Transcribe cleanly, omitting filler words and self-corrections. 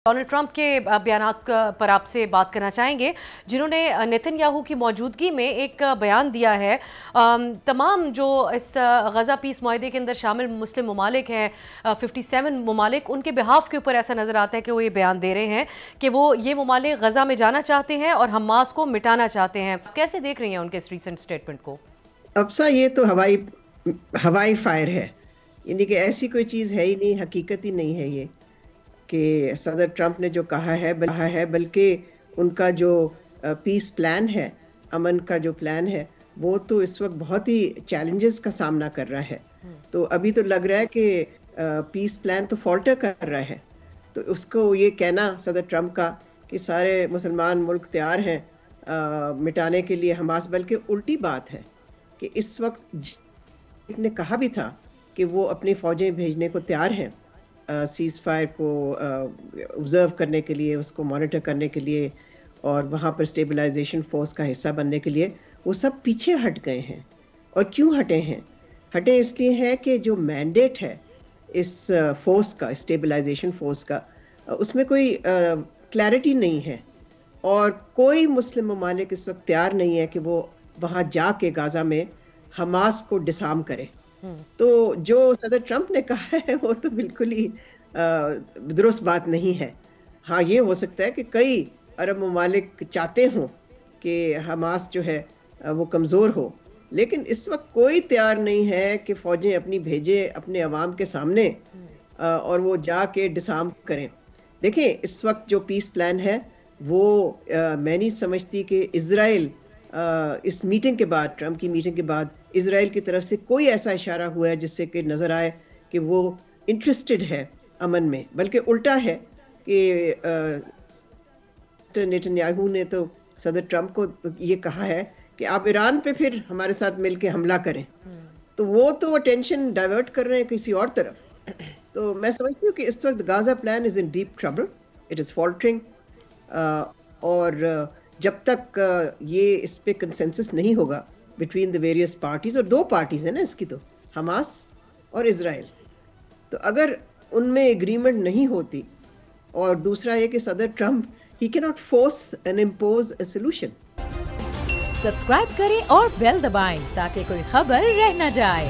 Donald Trump के बयानात पर आपसे बात करना चाहेंगे, जिन्होंने नेतन्याहू की मौजूदगी में एक बयान दिया है। तमाम जो इस गज़ा पीस मुआहदे के अंदर शामिल मुस्लिम ममालिक हैं, 57 ममालिक, उनके बिहाफ के ऊपर ऐसा नज़र आता है कि वो ये बयान दे रहे हैं कि वो ये ममालिक गज़ा में जाना चाहते हैं और हमास को मिटाना चाहते हैं। कैसे देख रही हैं उनके इस रीसेंट स्टेटमेंट को? अबसा ये तो हवाई फायर है, यानी कि ऐसी कोई चीज़ है ही नहीं, हकीकत ही नहीं है ये कि सदर ट्रंप ने जो कहा है बल्कि उनका जो पीस प्लान है, अमन का जो प्लान है, वो तो इस वक्त बहुत ही चैलेंजेस का सामना कर रहा है। तो अभी तो लग रहा है कि पीस प्लान तो फॉल्टर कर रहा है। तो उसको ये कहना सदर ट्रंप का कि सारे मुसलमान मुल्क तैयार हैं मिटाने के लिए हमास, बल्कि उल्टी बात है कि इस वक्त ने कहा भी था कि वो अपनी फ़ौजें भेजने को तैयार हैं सीज़ फायर को ऑब्ज़र्व करने के लिए, उसको मॉनिटर करने के लिए और वहाँ पर स्टेबलाइजेशन फ़ोर्स का हिस्सा बनने के लिए। वो सब पीछे हट गए हैं। और क्यों हटे हैं? हटे इसलिए हैं कि जो मैंडेट है इस फ़ोर्स का, स्टेबलाइजेशन फ़ोर्स का, उसमें कोई क्लैरिटी नहीं है और कोई मुस्लिम ममालिक इस वक्त तैयार नहीं है कि वो वहाँ जाके गाज़ा में हमास को डिसआर्म करे। तो जो सदर ट्रंप ने कहा है वो तो बिल्कुल ही दुरुस्त बात नहीं है। हाँ, ये हो सकता है कि कई अरब ममालिक चाहते हों कि हमास जो है वो कमज़ोर हो, लेकिन इस वक्त कोई तैयार नहीं है कि फ़ौजें अपनी भेजे अपने अवाम के सामने और वो जाके डिसआर्म करें। देखिए, इस वक्त जो पीस प्लान है वो मैं नहीं समझती कि इज़राइल इस मीटिंग के बाद, ट्रंप की मीटिंग के बाद, इज़राइल की तरफ से कोई ऐसा इशारा हुआ है जिससे कि नज़र आए कि वो इंटरेस्टेड है अमन में, बल्कि उल्टा है कि नेतन्याहू ने तो सदर ट्रंप को तो ये कहा है कि आप ईरान पे फिर हमारे साथ मिलके हमला करें। तो वो तो अटेंशन डाइवर्ट कर रहे हैं किसी और तरफ। तो मैं समझती हूँ कि इस वक्त Gaza plan is in deep trouble, it is faltering, और जब तक ये इस पे कंसेंसस नहीं होगा बिटवीन द वेरियस पार्टीज़, और दो पार्टीज़ हैं ना इसकी, तो हमास और इज़राइल, तो अगर उनमें एग्रीमेंट नहीं होती, और दूसरा ये कि सदर Trump he can not force and impose a solution. Subscribe करें और बेल दबाएं ताकि कोई खबर रह न जाए।